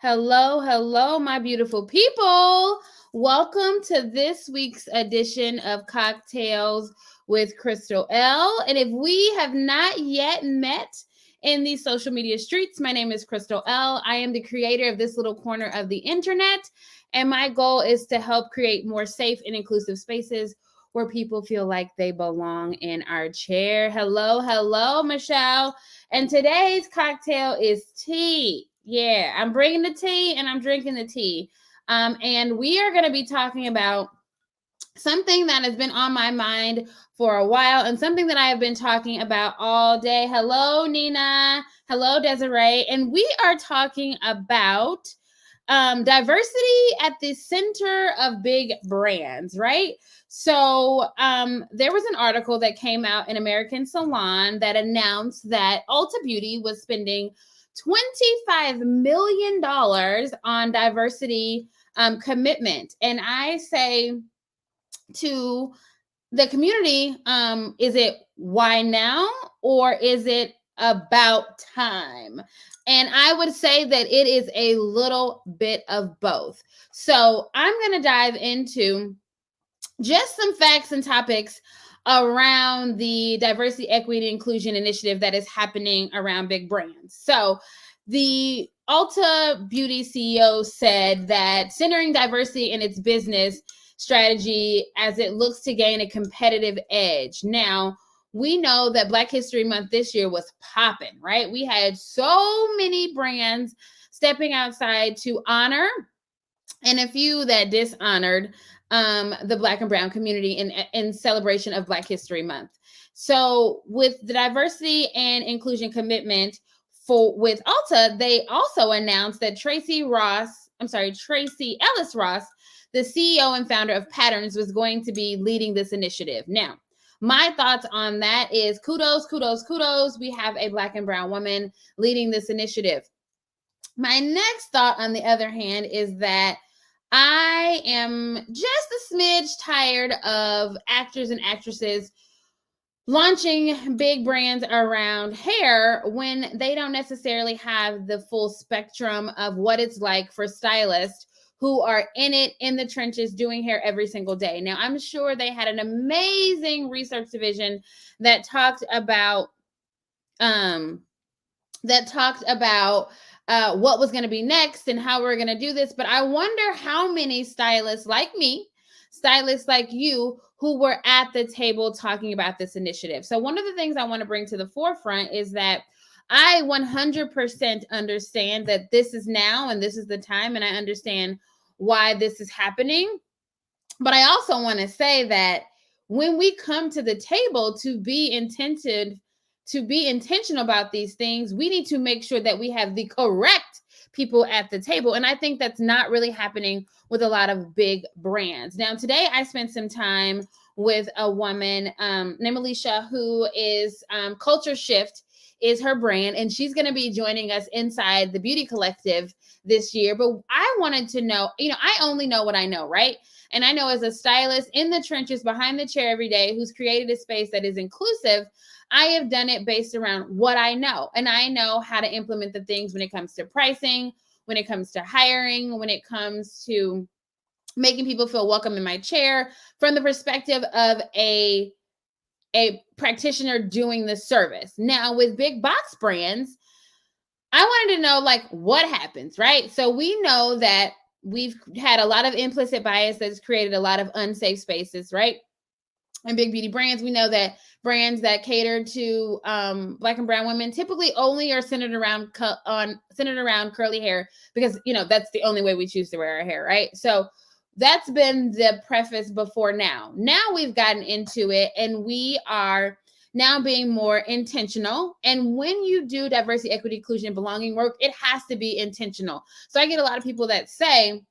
Hello, hello, my beautiful people. Welcome to this week's edition of Cocktails with Chrystal L. And if we have not yet met in the social media streets, my name is Chrystal L. I am the creator of this little corner of the internet. And my goal is to help create more safe and inclusive spaces where people feel like they belong in our chair. Hello, hello, Michelle. And today's cocktail is tea. Yeah, I'm bringing the tea and I'm drinking the tea. And we are going to be talking about something that has been on my mind for a while and something that I have been talking about all day. Hello, Nina. Hello, Desiree. And we are talking about diversity at the center of big brands, right? So there was an article that came out in American Salon that announced that Ulta Beauty was spending $25 million on diversity commitment. And I say to the community, is it why now or is it about time? And I would say that it is a little bit of both. So I'm going to dive into just some facts and topics around the diversity, equity, and inclusion initiative that is happening around big brands. So the Ulta Beauty CEO said that centering diversity in its business strategy as it looks to gain a competitive edge. Now, we know that Black History Month this year was popping, right? We had so many brands stepping outside to honor and a few that dishonored the Black and Brown community in celebration of Black History Month. So with the diversity and inclusion commitment with Ulta, they also announced that Tracy Ellis Ross, the CEO and founder of Patterns, was going to be leading this initiative. Now, my thoughts on that is kudos. We have a Black and Brown woman leading this initiative. My next thought, on the other hand, is that I am just a smidge tired of actors and actresses launching big brands around hair when they don't necessarily have the full spectrum of what it's like for stylists who are in the trenches doing hair every single day. Now, I'm sure they had an amazing research division that talked about what was going to be next and how we're going to do this. But I wonder how many stylists like me, stylists like you, who were at the table talking about this initiative. So one of the things I want to bring to the forefront is that I 100% understand that this is now and this is the time, and I understand why this is happening. But I also want to say that when we come to the table to be intentional about these things, we need to make sure that we have the correct people at the table. And I think that's not really happening with a lot of big brands. Now, today I spent some time with a woman named Alicia, who is Culture Shift is her brand, and she's going to be joining us inside the Beauty Collective this year. But I wanted to know, I only know what I know, right? And I know, as a stylist in the trenches behind the chair every day, who's created a space that is inclusive, I have done it based around what I know. And I know how to implement the things when it comes to pricing, when it comes to hiring, when it comes to making people feel welcome in my chair from the perspective of a practitioner doing the service. Now, with big box brands, I wanted to know, what happens, right? So we know that we've had a lot of implicit bias that's created a lot of unsafe spaces, right? And big beauty brands, we know that brands that cater to Black and Brown women typically only are centered around curly hair because, that's the only way we choose to wear our hair, right? So that's been the preface before now. Now we've gotten into it, and we are now being more intentional. And when you do diversity, equity, inclusion, and belonging work, it has to be intentional. So I get a lot of people that say,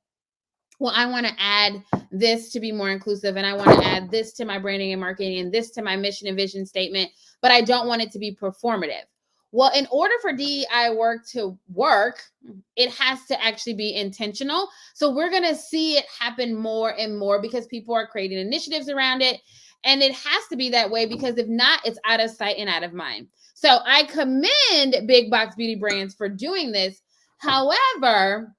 well, I want to add this to be more inclusive, and I want to add this to my branding and marketing and this to my mission and vision statement, but I don't want it to be performative. Well, in order for DEI work to work, it has to actually be intentional. So we're going to see it happen more and more because people are creating initiatives around it. And it has to be that way because if not, it's out of sight and out of mind. So I commend big box beauty brands for doing this. However,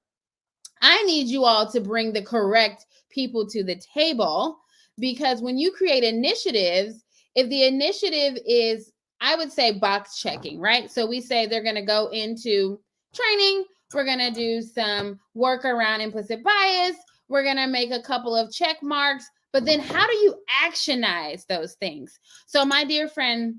I need you all to bring the correct people to the table, because when you create initiatives, if the initiative is, I would say, box checking, right? So we say they're going to go into training, we're going to do some work around implicit bias, we're going to make a couple of check marks, but then how do you actionize those things? So my dear friend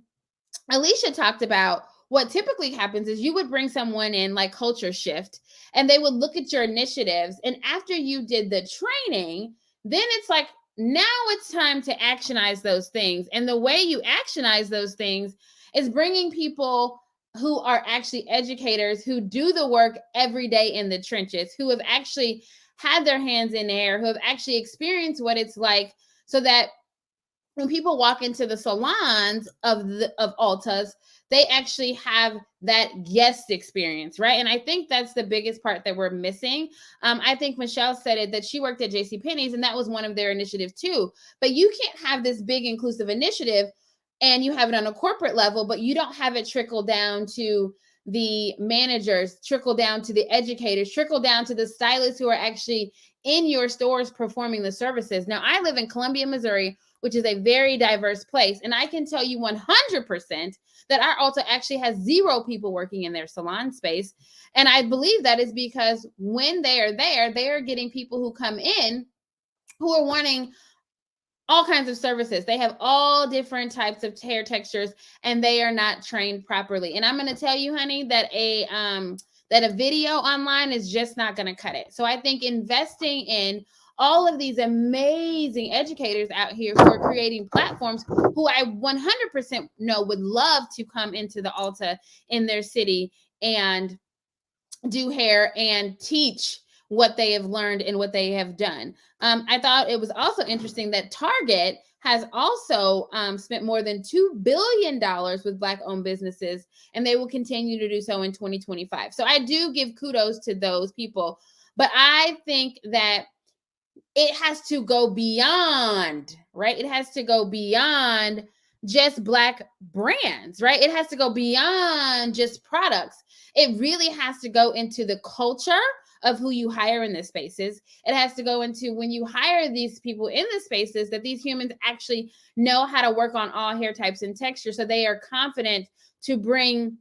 Alicia talked about what typically happens is you would bring someone in like culture shift, and they would look at your initiatives. And after you did the training, then it's like, now it's time to actionize those things. And the way you actionize those things is bringing people who are actually educators, who do the work every day in the trenches, who have actually had their hands in air, who have actually experienced what it's like, so that when people walk into the salons of Ultas, they actually have that guest experience, right? And I think that's the biggest part that we're missing. I think Michelle said it, that she worked at JCPenney's, and that was one of their initiatives too. But you can't have this big inclusive initiative and you have it on a corporate level, but you don't have it trickle down to the managers, trickle down to the educators, trickle down to the stylists who are actually in your stores performing the services. Now, I live in Columbia, Missouri, which is a very diverse place. And I can tell you 100% that our Ulta actually has 0 people working in their salon space. And I believe that is because when they are there, they are getting people who come in who are wanting all kinds of services. They have all different types of hair textures, and they are not trained properly. And I'm going to tell you, honey, that a video online is just not going to cut it. So I think investing in all of these amazing educators out here who are creating platforms, who I 100% know would love to come into the Ulta in their city and do hair and teach what they have learned and what they have done. I thought it was also interesting that Target has also spent more than $2 billion with Black-owned businesses, and they will continue to do so in 2025. So I do give kudos to those people, but I think that it has to go beyond, right? It has to go beyond just Black brands, right? It has to go beyond just products. It really has to go into the culture of who you hire in the spaces. It has to go into, when you hire these people in the spaces, that these humans actually know how to work on all hair types and textures, so they are confident to bring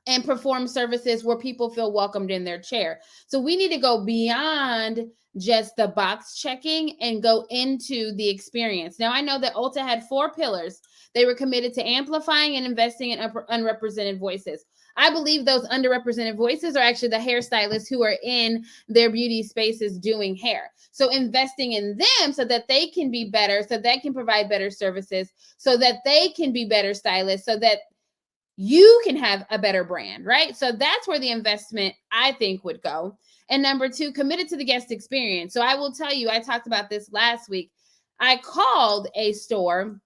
and perform services where people feel welcomed in their chair. So we need to go beyond just the box checking and go into the experience. Now, I know that Ulta had 4 pillars. They were committed to amplifying and investing in unrepresented voices. I believe those underrepresented voices are actually the hairstylists who are in their beauty spaces doing hair. So investing in them so that they can be better, so they can provide better services, so that they can be better stylists, so that you can have a better brand, right? So that's where the investment, I think, would go. And number 2, committed to the guest experience. So I will tell you, I talked about this last week. I called a store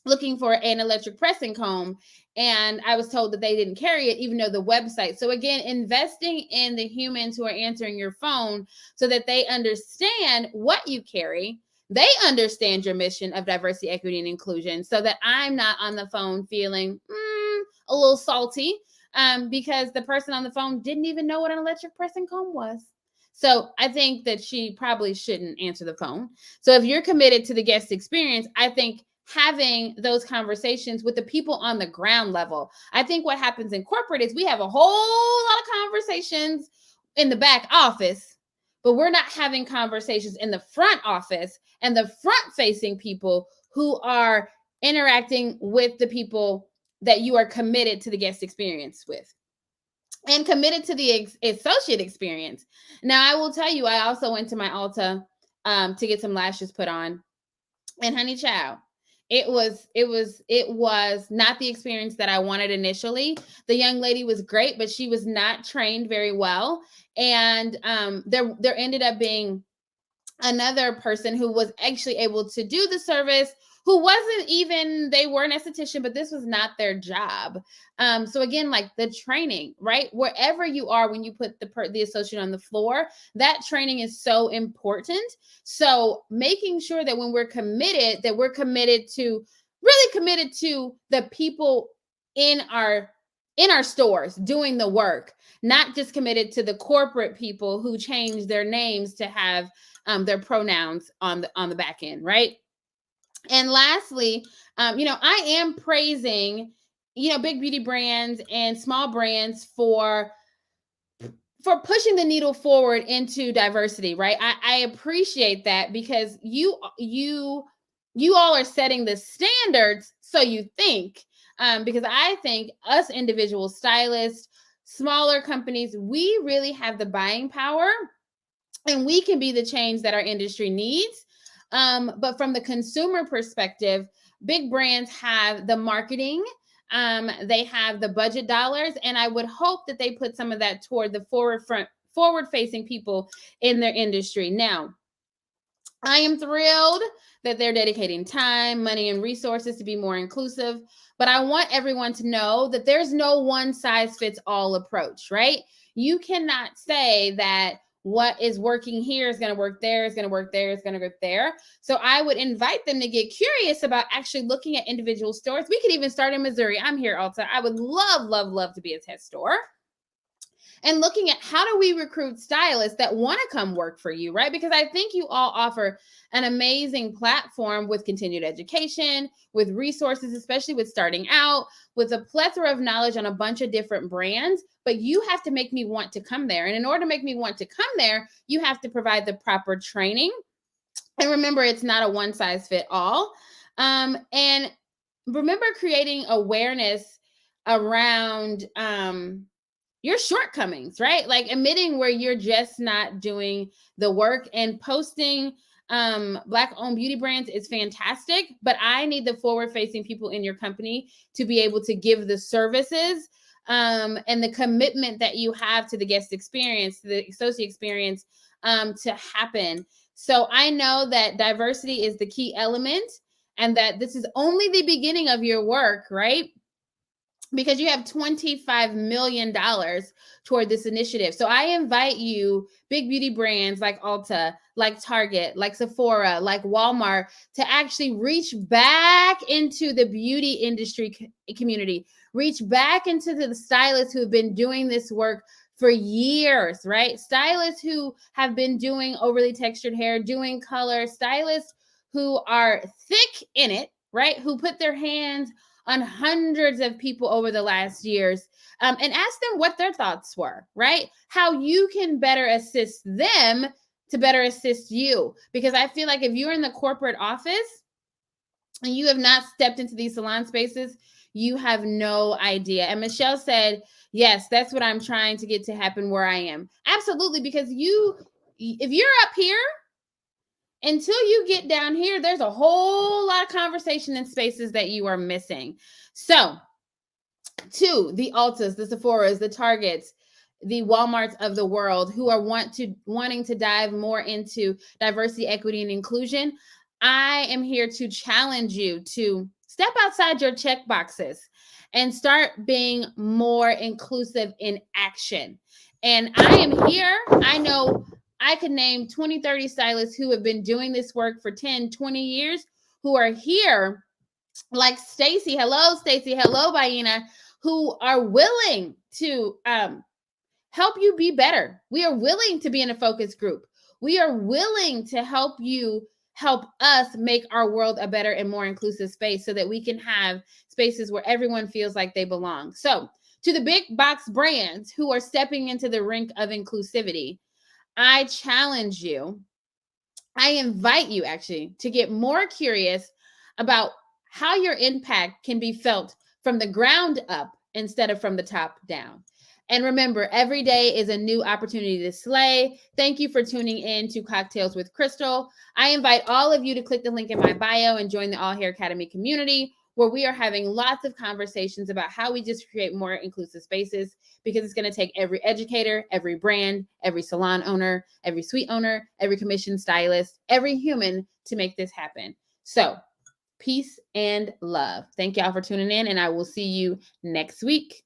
looking for an electric pressing comb, and I was told that they didn't carry it, even though the website. So again, investing in the humans who are answering your phone so that they understand what you carry. They understand your mission of diversity, equity, and inclusion, so that I'm not on the phone feeling a little salty because the person on the phone didn't even know what an electric pressing comb was. So I think that she probably shouldn't answer the phone. So if you're committed to the guest experience, I think having those conversations with the people on the ground level. I think what happens in corporate is we have a whole lot of conversations in the back office, but we're not having conversations in the front office and the front facing people who are interacting with the people that you are committed to the guest experience with and committed to the associate experience. Now, I will tell you, I also went to my Ulta to get some lashes put on, and honey child, it was not the experience that I wanted initially. The young lady was great, but she was not trained very well. And there ended up being another person who was actually able to do the service, who wasn't even, they were an esthetician, but this was not their job. So again, like the training, right? Wherever you are, when you put the associate on the floor, that training is so important. So making sure that when we're committed, that we're committed to, really committed to the people in our in our stores doing the work, not just committed to the corporate people who change their names to have their pronouns on the back end, right? And lastly, I am praising, big beauty brands and small brands for pushing the needle forward into diversity, right? I appreciate that because you all are setting the standards, so you think, because I think us individual stylists, smaller companies, we really have the buying power and we can be the change that our industry needs. But from the consumer perspective, big brands have the marketing, they have the budget dollars, and I would hope that they put some of that toward the forward facing people in their industry. Now, I am thrilled that they're dedicating time, money, and resources to be more inclusive. But I want everyone to know that there's no one size fits all approach, right? You cannot say that what is working here is going to work there, is going to work there, is going to work there. So I would invite them to get curious about actually looking at individual stores. We could even start in Missouri. I'm here, Ulta. I would love, love, love to be a test store. And looking at how do we recruit stylists that want to come work for you, right? Because I think you all offer an amazing platform with continued education, with resources, especially with starting out, with a plethora of knowledge on a bunch of different brands. But you have to make me want to come there. And in order to make me want to come there, you have to provide the proper training. And remember, it's not a one size fit all. And remember creating awareness around your shortcomings, right? Like admitting where you're just not doing the work, and posting Black owned beauty brands is fantastic, but I need the forward facing people in your company to be able to give the services and the commitment that you have to the guest experience, to the associate experience, to happen. So I know that diversity is the key element and that this is only the beginning of your work, right? Because you have $25 million toward this initiative. So I invite you, big beauty brands like Ulta, like Target, like Sephora, like Walmart, to actually reach back into the beauty industry community, reach back into the stylists who have been doing this work for years, right? Stylists who have been doing overly textured hair, doing color, stylists who are thick in it, right? Who put their hands on hundreds of people over the last years, and ask them what their thoughts were, right? How you can better assist them to better assist you. Because I feel like if you're in the corporate office and you have not stepped into these salon spaces, you have no idea. And Michelle said, yes, that's what I'm trying to get to happen where I am. Absolutely, because if you're up here, until you get down here, there's a whole lot of conversation in spaces that you are missing. So, to the Ultas, the Sephoras, the Targets, the Walmarts of the world who are wanting to dive more into diversity, equity, and inclusion, I am here to challenge you to step outside your check boxes and start being more inclusive in action. And I am here. I know I could name 20, 30 stylists who have been doing this work for 10, 20 years, who are here, like Stacy. Hello, Stacy. Hello, Baina, who are willing to help you be better. We are willing to be in a focus group. We are willing to help you help us make our world a better and more inclusive space so that we can have spaces where everyone feels like they belong. So, to the big box brands who are stepping into the rink of inclusivity, I challenge you, I invite you actually to get more curious about how your impact can be felt from the ground up instead of from the top down. And remember, every day is a new opportunity to slay. Thank you for tuning in to Cocktails with Chrystal. I invite all of you to click the link in my bio and join the All Hair Academy community, where we are having lots of conversations about how we just create more inclusive spaces, because it's going to take every educator, every brand, every salon owner, every suite owner, every commissioned stylist, every human to make this happen. So, peace and love. Thank y'all for tuning in, and I will see you next week.